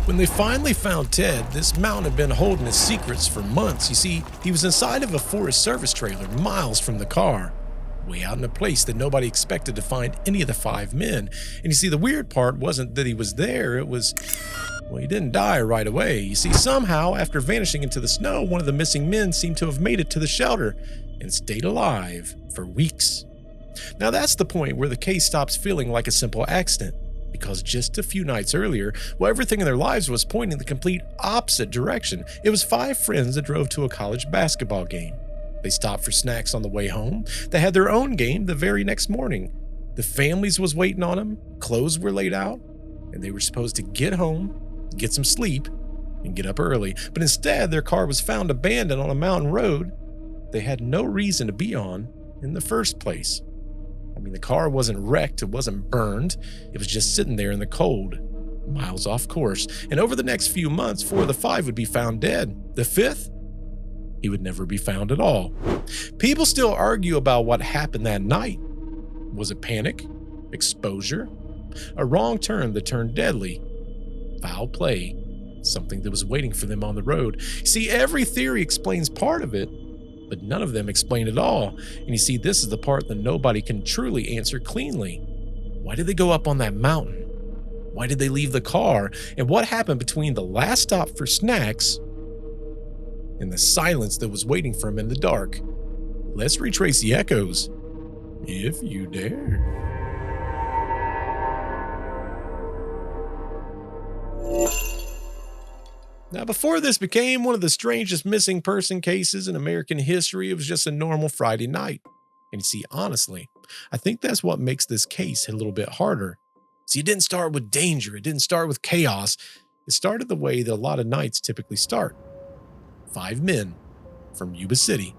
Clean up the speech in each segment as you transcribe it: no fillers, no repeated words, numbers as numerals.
When they finally found Ted, this mountain had been holding his secrets for months. You see, he was inside of a Forest Service trailer miles from the car, way out in a place that nobody expected to find any of the 5 men. And you see, the weird part wasn't that he was there, it was, well, he didn't die right away. You see, somehow, after vanishing into the snow, one of the missing men seemed to have made it to the shelter and stayed alive for weeks. Now that's the point where the case stops feeling like a simple accident, because just a few nights earlier, well, everything in their lives was pointing the complete opposite direction. It was 5 friends that drove to a college basketball game. They stopped for snacks on the way home. They had their own game the very next morning. The families was waiting on them, clothes were laid out, and they were supposed to get home, get some sleep, and get up early. But instead, their car was found abandoned on a mountain road they had no reason to be on in the first place. I mean, the car wasn't wrecked, it wasn't burned, it was just sitting there in the cold, miles off course. And over the next few months, 4 of the 5 would be found dead. The 5th, he would never be found at all. People still argue about what happened that night. Was it panic? Exposure? A wrong turn that turned deadly? Foul play? Something that was waiting for them on the road? See, every theory explains part of it, but none of them explain it all. And you see, this is the part that nobody can truly answer cleanly. Why did they go up on that mountain? Why did they leave the car? And what happened between the last stop for snacks and the silence that was waiting for him in the dark? Let's retrace the echoes, if you dare. Now, before this became one of the strangest missing person cases in American history, it was just a normal Friday night. And you see, honestly, I think that's what makes this case a little bit harder. See, it didn't start with danger. It didn't start with chaos. It started the way that a lot of nights typically start. 5 men from Yuba City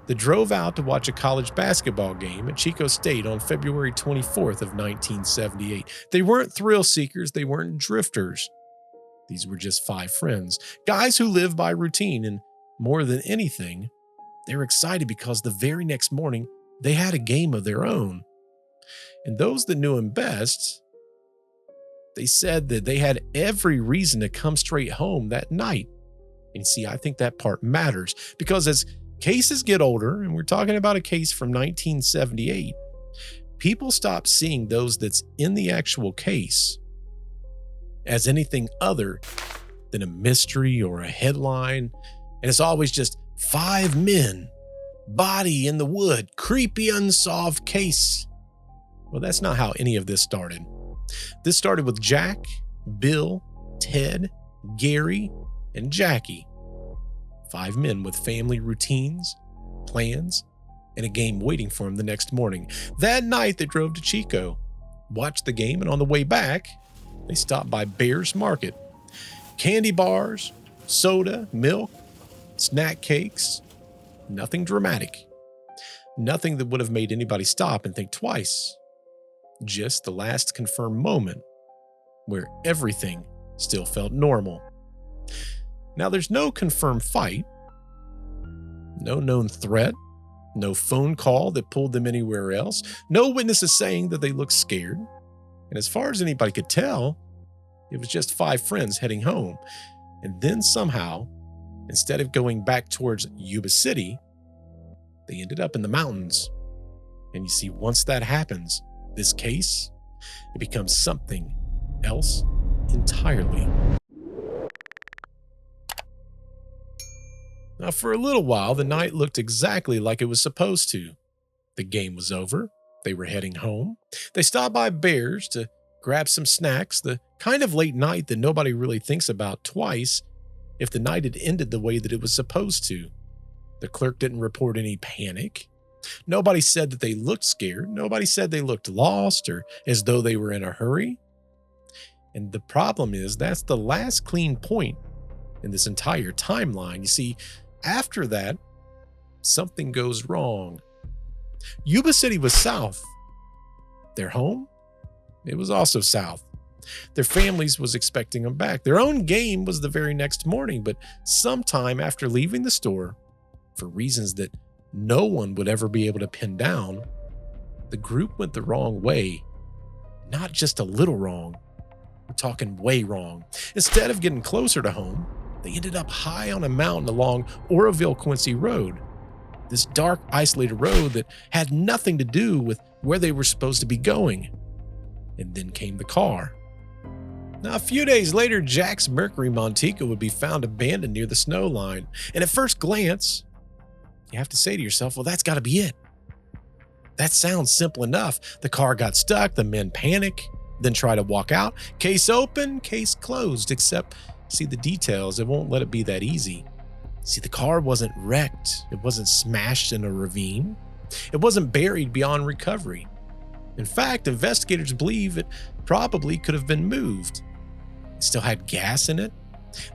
that drove out to watch a college basketball game at Chico State on February 24th of 1978. They weren't thrill seekers. They weren't drifters. These were just 5 friends, guys who live by routine, and more than anything, they were excited because the very next morning, they had a game of their own. And those that knew him best, they said that they had every reason to come straight home that night. And see, I think that part matters, because as cases get older, and we're talking about a case from 1978, people stop seeing those that's in the actual case as anything other than a mystery or a headline. And it's always just 5 men, body in the wood, creepy unsolved case. Well, that's not how any of this started. This started with Jack, Bill, Ted, Gary, and Jackie. 5 men with family routines, plans, and a game waiting for them the next morning. That night, they drove to Chico, watched the game, and on the way back, they stopped by Bear's Market. Candy bars, soda, milk, snack cakes, nothing dramatic. Nothing that would have made anybody stop and think twice. Just the last confirmed moment where everything still felt normal. Now, there's no confirmed fight, no known threat, no phone call that pulled them anywhere else, no witnesses saying that they looked scared. And as far as anybody could tell, it was just 5 friends heading home. And then somehow, instead of going back towards Yuba City, they ended up in the mountains. And you see, once that happens, this case, it becomes something else entirely. Now, for a little while, the night looked exactly like it was supposed to. The game was over. They were heading home. They stopped by Bear's to grab some snacks, the kind of late night that nobody really thinks about twice if the night had ended the way that it was supposed to. The clerk didn't report any panic. Nobody said that they looked scared. Nobody said they looked lost or as though they were in a hurry. And the problem is that's the last clean point in this entire timeline. You see, after that, something goes wrong. Yuba City was south. Their home, it was also south. Their families was expecting them back. Their own game was the very next morning, but sometime after leaving the store, for reasons that no one would ever be able to pin down, the group went the wrong way. Not just a little wrong, We're talking way wrong. Instead of getting closer to home, they ended up high on a mountain along Oroville-Quincy Road. This dark, isolated road that had nothing to do with where they were supposed to be going. And then came the car. Now, a few days later, Jack's Mercury Montica would be found abandoned near the snow line. And at first glance, you have to say to yourself, well, that's got to be it. That sounds simple enough. The car got stuck, the men panic, then try to walk out. Case open, case closed, except, see the details, it won't let it be that easy. See, the car wasn't wrecked. It wasn't smashed in a ravine. It wasn't buried beyond recovery. In fact, investigators believe it probably could have been moved. It still had gas in it.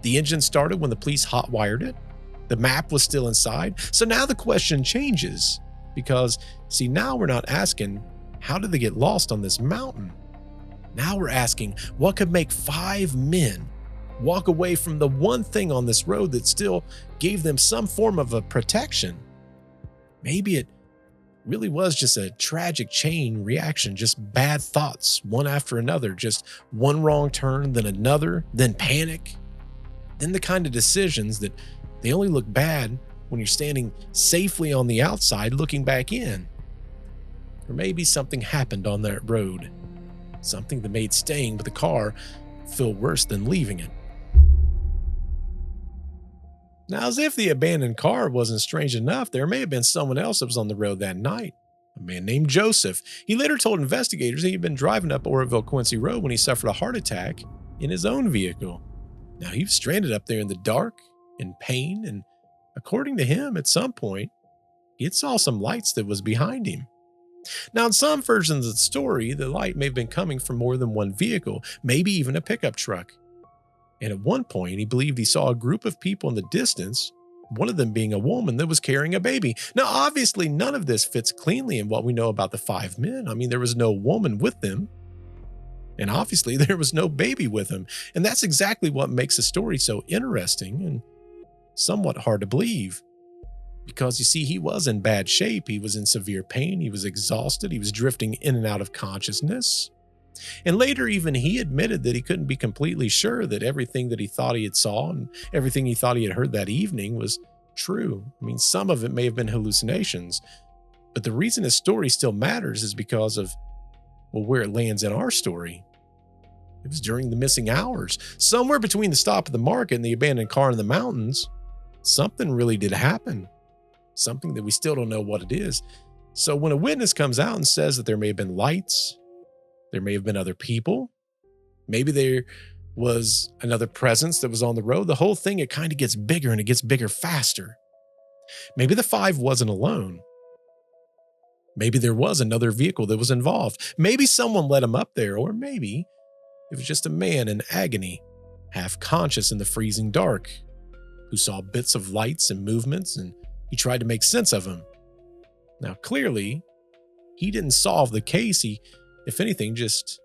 The engine started when the police hot-wired it. The map was still inside. So now the question changes because, see, now we're not asking, how did they get lost on this mountain? Now we're asking, what could make 5 men walk away from the one thing on this road that still gave them some form of a protection? Maybe it really was just a tragic chain reaction, just bad thoughts, one after another, just one wrong turn, then another, then panic, then the kind of decisions that they only look bad when you're standing safely on the outside looking back in. Or maybe something happened on that road, something that made staying with the car feel worse than leaving it. Now, as if the abandoned car wasn't strange enough, there may have been someone else that was on the road that night, a man named Joseph. He later told investigators he had been driving up Oroville-Quincy Road when he suffered a heart attack in his own vehicle. Now, he was stranded up there in the dark, in pain, and according to him, at some point, he had saw some lights that was behind him. Now, in some versions of the story, the light may have been coming from more than one vehicle, maybe even a pickup truck. And at one point, he believed he saw a group of people in the distance, one of them being a woman that was carrying a baby. Now, obviously, none of this fits cleanly in what we know about the 5 men. I mean, there was no woman with them. And obviously, there was no baby with him. And that's exactly what makes the story so interesting and somewhat hard to believe. Because you see, he was in bad shape. He was in severe pain. He was exhausted. He was drifting in and out of consciousness. And later, even he admitted that he couldn't be completely sure that everything that he thought he had saw and everything he thought he had heard that evening was true. I mean, some of it may have been hallucinations, but the reason his story still matters is because of, well, where it lands in our story. It was during the missing hours, somewhere between the stop at the market and the abandoned car in the mountains. Something really did happen, something that we still don't know what it is. So when a witness comes out and says that there may have been lights, there may have been other people, maybe there was another presence that was on the road, the whole thing, it kind of gets bigger and it gets bigger faster. Maybe the 5 wasn't alone. Maybe there was another vehicle that was involved. Maybe someone led him up there, or maybe it was just a man in agony, half conscious in the freezing dark, who saw bits of lights and movements, and he tried to make sense of them. Now, clearly, he didn't solve the case. He, if anything, just,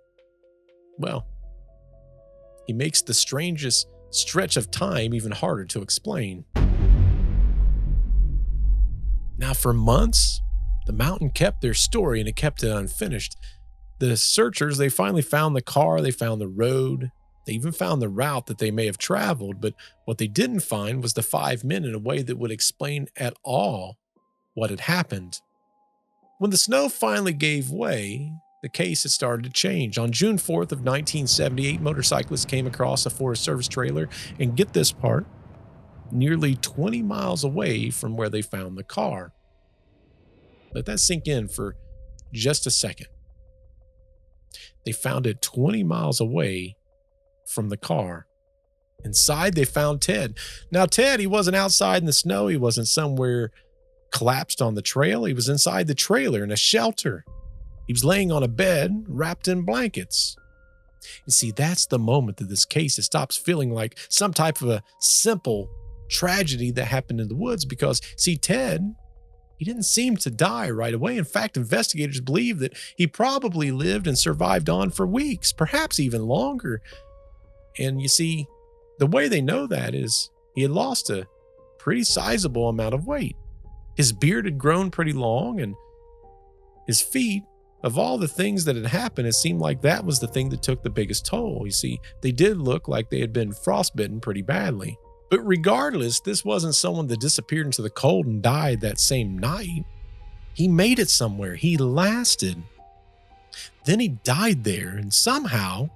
well, he makes the strangest stretch of time even harder to explain. Now, for months, the mountain kept their story and it kept it unfinished. The searchers, they finally found the car, they found the road, they even found the route that they may have traveled, but what they didn't find was the 5 men in a way that would explain at all what had happened. When the snow finally gave way, the case had started to change. On June 4th of 1978, motorcyclists came across a Forest Service trailer, and get this part, nearly 20 miles away from where they found the car. Let that sink in for just a second. They found it 20 miles away from the car. Inside, they found Ted. Now, Ted, he wasn't outside in the snow. He wasn't somewhere collapsed on the trail. He was inside the trailer in a shelter. He was laying on a bed wrapped in blankets. You see, that's the moment that this case, it stops feeling like some type of a simple tragedy that happened in the woods, because, see, Ted, he didn't seem to die right away. In fact, investigators believe that he probably lived and survived on for weeks, perhaps even longer. And you see, the way they know that is he had lost a pretty sizable amount of weight. His beard had grown pretty long, and his feet, of all the things that had happened, it seemed like that was the thing that took the biggest toll. You see, they did look like they had been frostbitten pretty badly. But regardless, this wasn't someone that disappeared into the cold and died that same night. He made it somewhere. He lasted. Then he died there, and somehow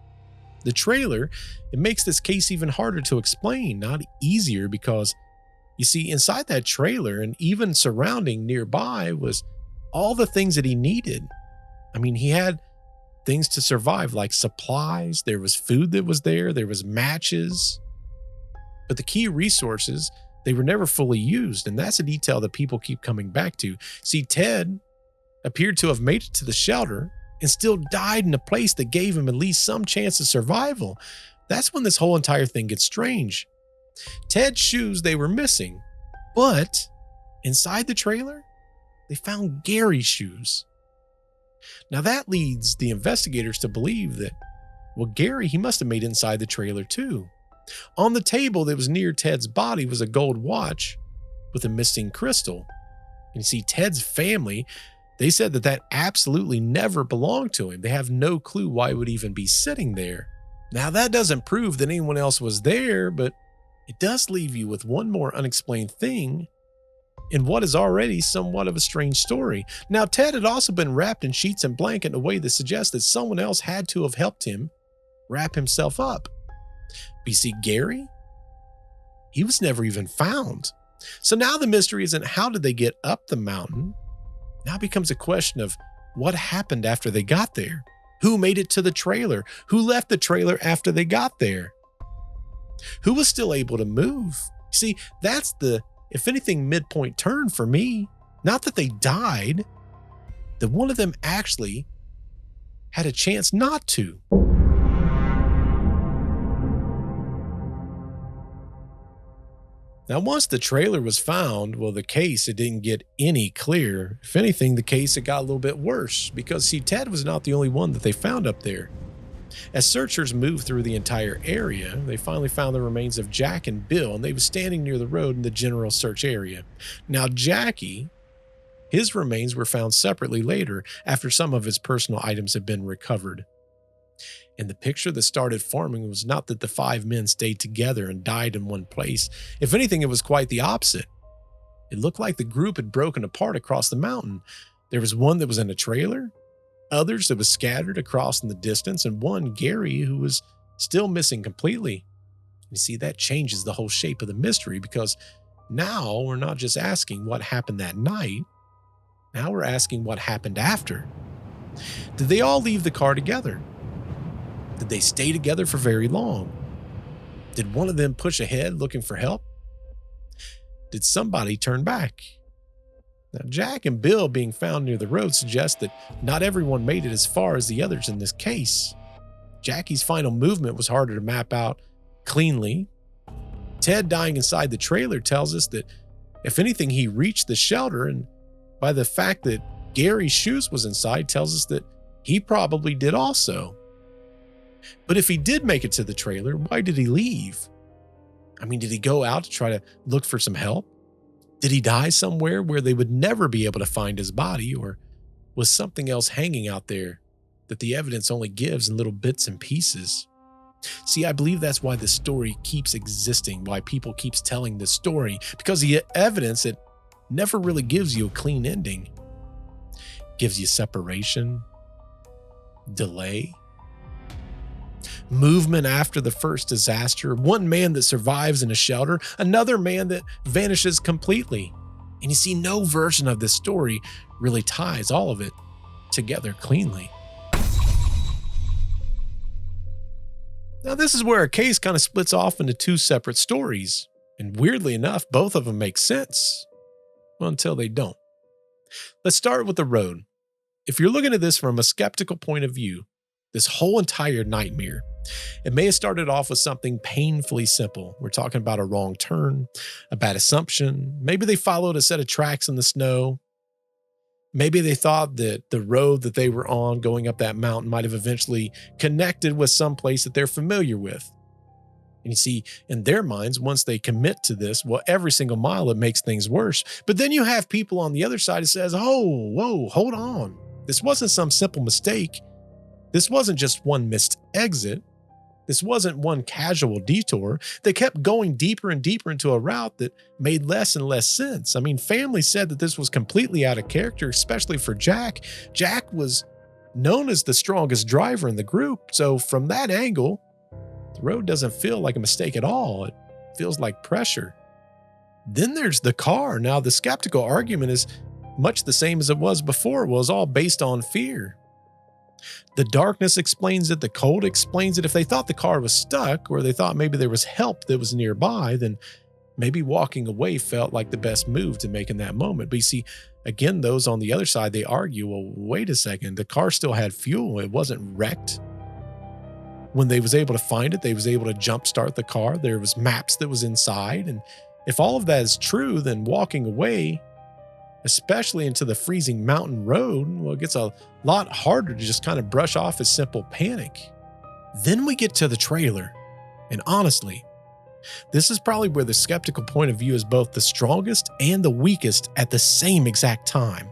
the trailer, it makes this case even harder to explain, not easier, because you see, inside that trailer and even surrounding nearby was all the things that he needed. I mean, he had things to survive, like supplies, there was food that was there was matches. But the key resources, they were never fully used, and that's a detail that people keep coming back to. See, Ted appeared to have made it to the shelter and still died in a place that gave him at least some chance of survival. That's when this whole entire thing gets strange. Ted's shoes, they were missing, but inside the trailer, they found Gary's shoes. Now that leads the investigators to believe that, well, Gary, he must have made it inside the trailer too. On the table that was near Ted's body was a gold watch with a missing crystal. And you see, Ted's family, they said that absolutely never belonged to him. They have no clue why it would even be sitting there. Now that doesn't prove that anyone else was there, but it does leave you with one more unexplained thing in what is already somewhat of a strange story. Now, Ted had also been wrapped in sheets and blanket in a way that suggests that someone else had to have helped him wrap himself up. But you see, Gary, he was never even found. So now the mystery isn't how did they get up the mountain? Now it becomes a question of what happened after they got there. Who made it to the trailer? Who left the trailer after they got there? Who was still able to move? See, that's the, if anything, midpoint turn for me. Not that they died, that one of them actually had a chance not to. Now, once the trailer was found, well, the case, it didn't get any clearer. If anything, the case, it got a little bit worse because, see, Ted was not the only one that they found up there. As searchers moved through the entire area, they finally found the remains of Jack and Bill, and they were standing near the road in the general search area. Now, Jackie, his remains were found separately later after some of his personal items had been recovered. And the picture that started forming was not that the five men stayed together and died in one place. If anything, it was quite the opposite. It looked like the group had broken apart across the mountain. There was one that was in a trailer, others that was scattered across in the distance, and one, Gary, who was still missing completely. You see, that changes the whole shape of the mystery because now we're not just asking what happened that night. Now we're asking what happened after. Did they all leave the car together? Did they stay together for very long? Did one of them push ahead looking for help? Did somebody turn back? Now, Jack and Bill being found near the road suggests that not everyone made it as far as the others in this case. Jackie's final movement was harder to map out cleanly. Ted dying inside the trailer tells us that, if anything, he reached the shelter, and by the fact that Gary's shoes was inside tells us that he probably did also. But if he did make it to the trailer, why did he leave? I mean, did he go out to try to look for some help? Did he die somewhere where they would never be able to find his body, or was something else hanging out there that the evidence only gives in little bits and pieces? See, I believe that's why this story keeps existing, why people keeps telling this story, because the evidence, it never really gives you a clean ending. It gives you separation, delay, movement after the first disaster, one man that survives in a shelter, another man that vanishes completely. And you see, no version of this story really ties all of it together cleanly. Now, this is where a case kind of splits off into two separate stories. And weirdly enough, both of them make sense. Well, until they don't. Let's start with the road. If you're looking at this from a skeptical point of view, this whole entire nightmare, it may have started off with something painfully simple. We're talking about a wrong turn, a bad assumption. Maybe they followed a set of tracks in the snow. Maybe they thought that the road that they were on going up that mountain might have eventually connected with some place that they're familiar with. And you see, in their minds, once they commit to this, well, every single mile, it makes things worse. But then you have people on the other side that says, oh, whoa, hold on. This wasn't some simple mistake. This wasn't just one missed exit. This wasn't one casual detour. They kept going deeper and deeper into a route that made less and less sense. I mean, family said that this was completely out of character, especially for Jack. Jack was known as the strongest driver in the group. So from that angle, the road doesn't feel like a mistake at all. It feels like pressure. Then there's the car. Now, the skeptical argument is much the same as it was before. It was all based on fear. The darkness explains it. The cold explains it. If they thought the car was stuck, or they thought maybe there was help that was nearby, then maybe walking away felt like the best move to make in that moment. But you see, again, those on the other side, they argue, well, wait a second. The car still had fuel. It wasn't wrecked. When they was able to find it, they was able to jumpstart the car. There was maps that was inside. And if all of that is true, then walking away, especially into the freezing mountain road, well, it gets a lot harder to just kind of brush off as simple panic. Then we get to the trailer. And honestly, this is probably where the skeptical point of view is both the strongest and the weakest at the same exact time.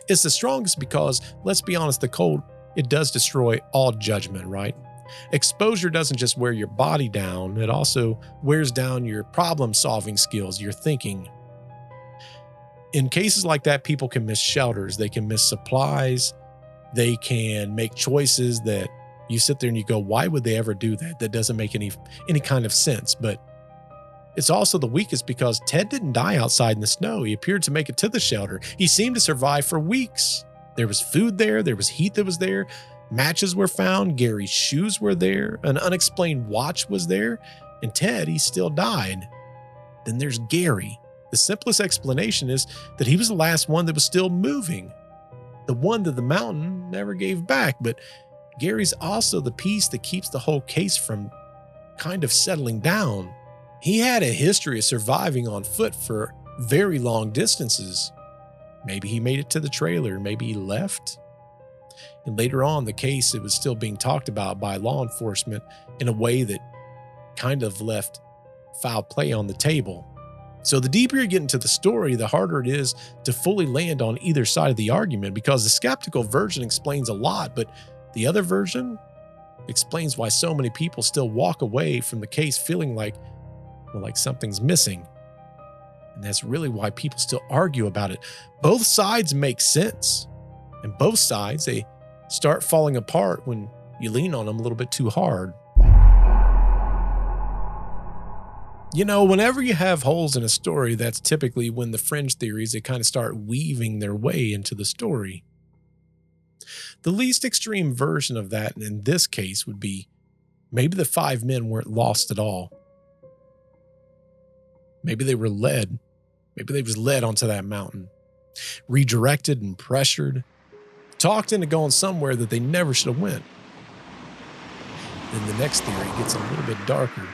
It's the strongest because, let's be honest, the cold, it does destroy all judgment, right? Exposure doesn't just wear your body down, it also wears down your problem-solving skills, your thinking. In cases like that, people can miss shelters, they can miss supplies, they can make choices that you sit there and you go, why would they ever do that? That doesn't make any kind of sense. But it's also the weakest because Ted didn't die outside in the snow. He appeared to make it to the shelter. He seemed to survive for weeks. There was food there. There was heat that was there. Matches were found. Gary's shoes were there. An unexplained watch was there. And Ted, he still died. Then there's Gary. The simplest explanation is that he was the last one that was still moving. The one that the mountain never gave back. But Gary's also the piece that keeps the whole case from kind of settling down. He had a history of surviving on foot for very long distances. Maybe he made it to the trailer, maybe he left. And later on, the case, it was still being talked about by law enforcement in a way that kind of left foul play on the table. So the deeper you get into the story, the harder it is to fully land on either side of the argument, because the skeptical version explains a lot, but the other version explains why so many people still walk away from the case feeling like, well, like something's missing. And that's really why people still argue about it. Both sides make sense. And both sides, they start falling apart when you lean on them a little bit too hard. You know, whenever you have holes in a story, that's typically when the fringe theories, they kind of start weaving their way into the story. The least extreme version of that in this case would be maybe the 5 men weren't lost at all. Maybe they were led. Maybe they was led onto that mountain, redirected and pressured, talked into going somewhere that they never should have went. Then the next theory gets a little bit darker.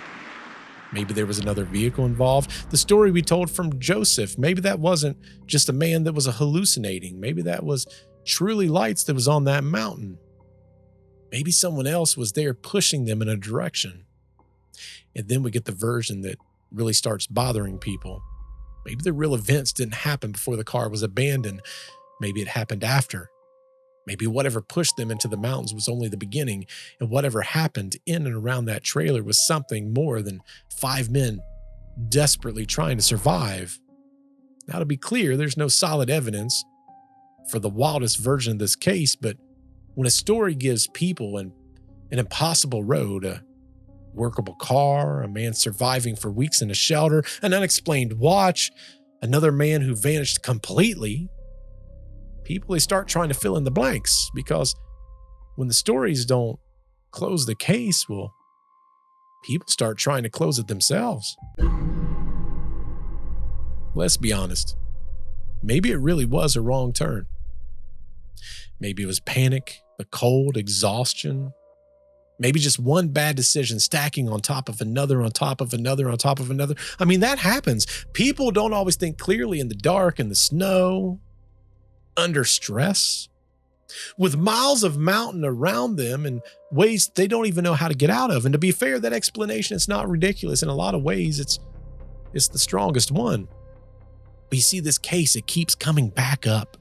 Maybe there was another vehicle involved. The story we told from Joseph, maybe that wasn't just a man that was hallucinating. Maybe that was truly lights that was on that mountain. Maybe someone else was there pushing them in a direction. And then we get the version that really starts bothering people. Maybe the real events didn't happen before the car was abandoned. Maybe it happened after. Maybe whatever pushed them into the mountains was only the beginning, and whatever happened in and around that trailer was something more than 5 men desperately trying to survive. Now, to be clear, there's no solid evidence for the wildest version of this case, but when a story gives people an impossible road, a workable car, a man surviving for weeks in a shelter, an unexplained watch, another man who vanished completely, people, they start trying to fill in the blanks, because when the stories don't close the case, well, people start trying to close it themselves. Let's be honest. Maybe it really was a wrong turn. Maybe it was panic, the cold, exhaustion. Maybe just one bad decision stacking on top of another, on top of another, on top of another. I mean, that happens. People don't always think clearly in the dark, in the snow, under stress, with miles of mountain around them and ways they don't even know how to get out of. And to be fair, that explanation is not ridiculous. In a lot of ways, it's the strongest one. But you see, this case, it keeps coming back up.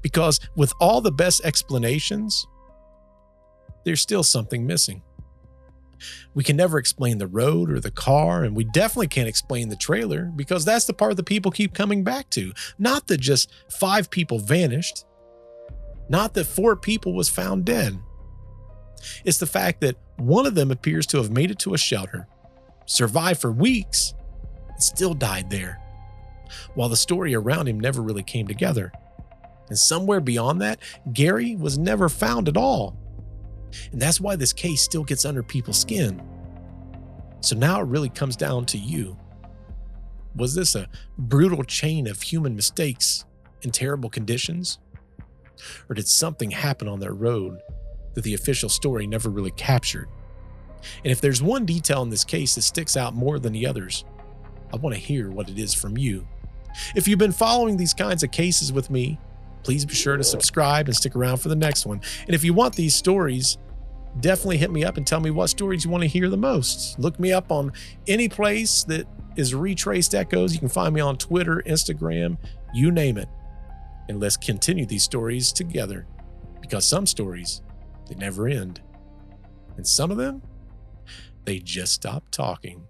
Because with all the best explanations, there's still something missing. We can never explain the road or the car, and we definitely can't explain the trailer because that's the part that people keep coming back to. Not that just 5 people vanished, not that 4 people was found dead. It's the fact that one of them appears to have made it to a shelter, survived for weeks, and still died there, while the story around him never really came together. And somewhere beyond that, Gary was never found at all. And that's why this case still gets under people's skin. So now it really comes down to you. Was this a brutal chain of human mistakes in terrible conditions? Or did something happen on that road that the official story never really captured? And if there's one detail in this case that sticks out more than the others, I want to hear what it is from you. If you've been following these kinds of cases with me, please be sure to subscribe and stick around for the next one. And if you want these stories, definitely hit me up and tell me what stories you want to hear the most. Look me up on any place that is Retraced Echoes. You can find me on Twitter, Instagram, you name it. And let's continue these stories together, because some stories, they never end. And some of them, they just stop talking.